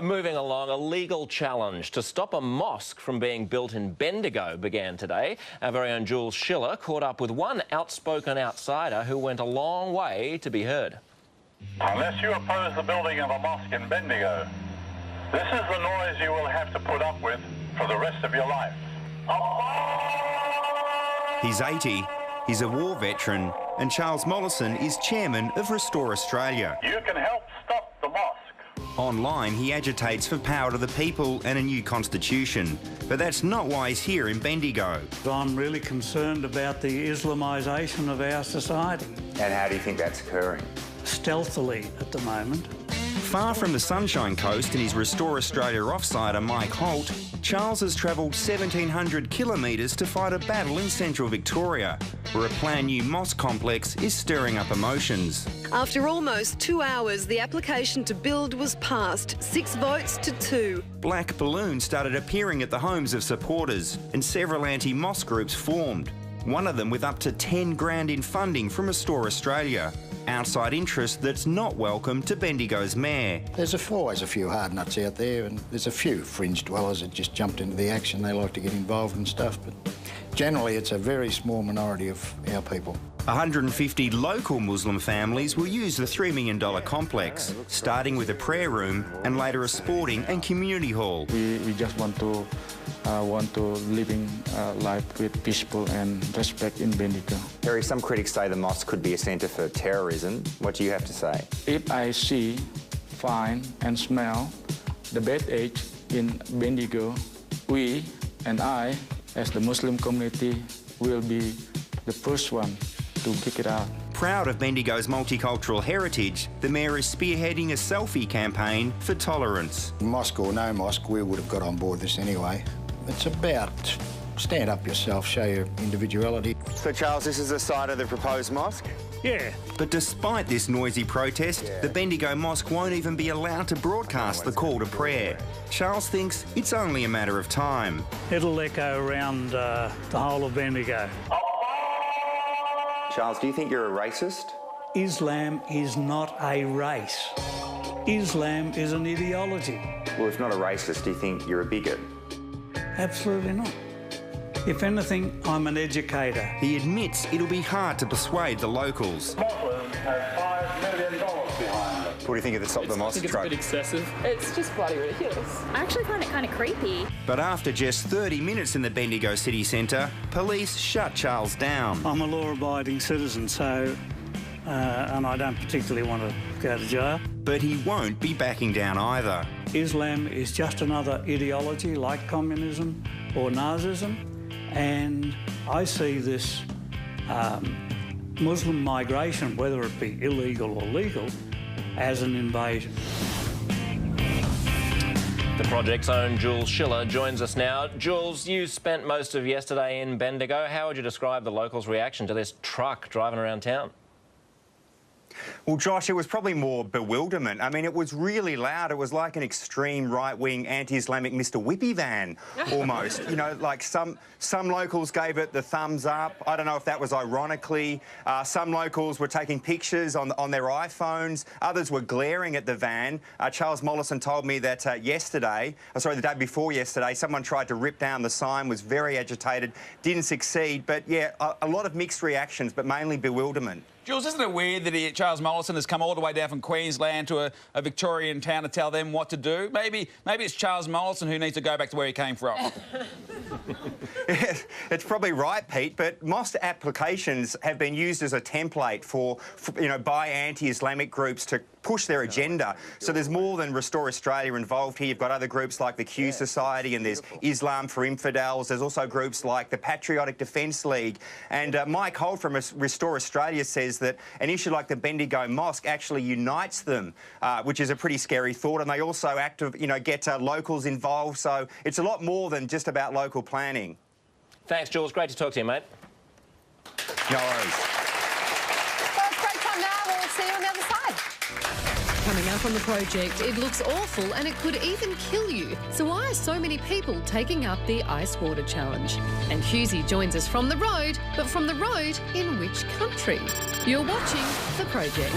Moving along, a legal challenge to stop a mosque from being built in Bendigo began today. Our very own Jules Schiller caught up with one outspoken outsider who went a long way to be heard. Unless you oppose the building of a mosque in Bendigo, this is the noise you will have to put up with for the rest of your life. He's 80, he's a war veteran, and Charles Mollison is chairman of Restore Australia. You can help stop the mosque. Online, he agitates for power to the people and a new constitution. But that's not why he's here in Bendigo. I'm really concerned about the Islamisation of our society. And how do you think that's occurring? Stealthily at the moment. Far from the Sunshine Coast and his Restore Australia offsider Mike Holt, Charles has travelled 1,700 kilometres to fight a battle in central Victoria, where a planned new mosque complex is stirring up emotions. After almost 2 hours, the application to build was passed, 6 votes to 2. Black balloons started appearing at the homes of supporters, and several anti-mosque groups formed, one of them with up to 10 grand in funding from Restore Australia. Outside interest that's not welcome to Bendigo's mayor. There's always a few hard nuts out there, and there's a few fringe dwellers that just jumped into the action. They like to get involved and stuff, but generally it's a very small minority of our people. 150 local Muslim families will use the $3 million complex, starting with a prayer room and later a sporting and community hall. We just want to living life with peaceful and respect in Bendigo. Harry, some critics say the mosque could be a centre for terrorism. What do you have to say? If I see, find and smell the bad age in Bendigo, we and I, as the Muslim community, will be the first one to kick it out. Proud of Bendigo's multicultural heritage, the mayor is spearheading a selfie campaign for tolerance. Mosque or no mosque, we would have got on board this anyway. It's about stand up yourself, show your individuality. So, Charles, this is the site of the proposed mosque? Yeah. But despite this noisy protest, the Bendigo Mosque won't even be allowed to broadcast the call to prayer. Charles thinks it's only a matter of time. It'll echo around the whole of Bendigo. Charles, do you think you're a racist? Islam is not a race. Islam is an ideology. Well, if not a racist, do you think you're a bigot? Absolutely not. If anything, I'm an educator. He admits it'll be hard to persuade the locals. Muslims have $5 million behind them. What do you think of the mosque? I think it's a bit excessive. It's just bloody ridiculous. I actually find it kind of creepy. But after just 30 minutes in the Bendigo city centre, police shut Charles down. I'm a law-abiding citizen, so, and I don't particularly want to go to jail. But he won't be backing down either. Islam is just another ideology like communism or Nazism, and I see this Muslim migration, whether it be illegal or legal, as an invasion. The project's own Jules Schiller joins us now. Jules, you spent most of yesterday in Bendigo. How would you describe the locals' reaction to this truck driving around town? Well, Josh, it was probably more bewilderment. I mean, it was really loud. It was like an extreme right-wing anti-Islamic Mr. Whippy van, almost. You know, like some locals gave it the thumbs up. I don't know if that was ironically. Some locals were taking pictures on their iPhones. Others were glaring at the van. Charles Mollison told me that the day before yesterday, someone tried to rip down the sign, was very agitated, didn't succeed. But, yeah, a lot of mixed reactions, but mainly bewilderment. Jules, isn't it weird that Charles Mollison has come all the way down from Queensland to a Victorian town to tell them what to do? Maybe it's Charles Mollison who needs to go back to where he came from. It's probably right, Pete, but mosque applications have been used as a template for by anti-Islamic groups to push their agenda. So there's more than Restore Australia involved here. You've got other groups like the Q Society, and there's Islam for Infidels. There's also groups like the Patriotic Defence League. And Mike Holt from Restore Australia says that an issue like the Bendigo Mosque actually unites them, which is a pretty scary thought. And they also get locals involved. So it's a lot more than just about local planning. Thanks, Jules. Great to talk to you, mate. No worries. Well, it's break time now. We'll see you on the other side. Coming up on the project, it looks awful and it could even kill you. So why are so many people taking up the ice water challenge? And Husey joins us from the road, but from the road in which country? You're watching The Project.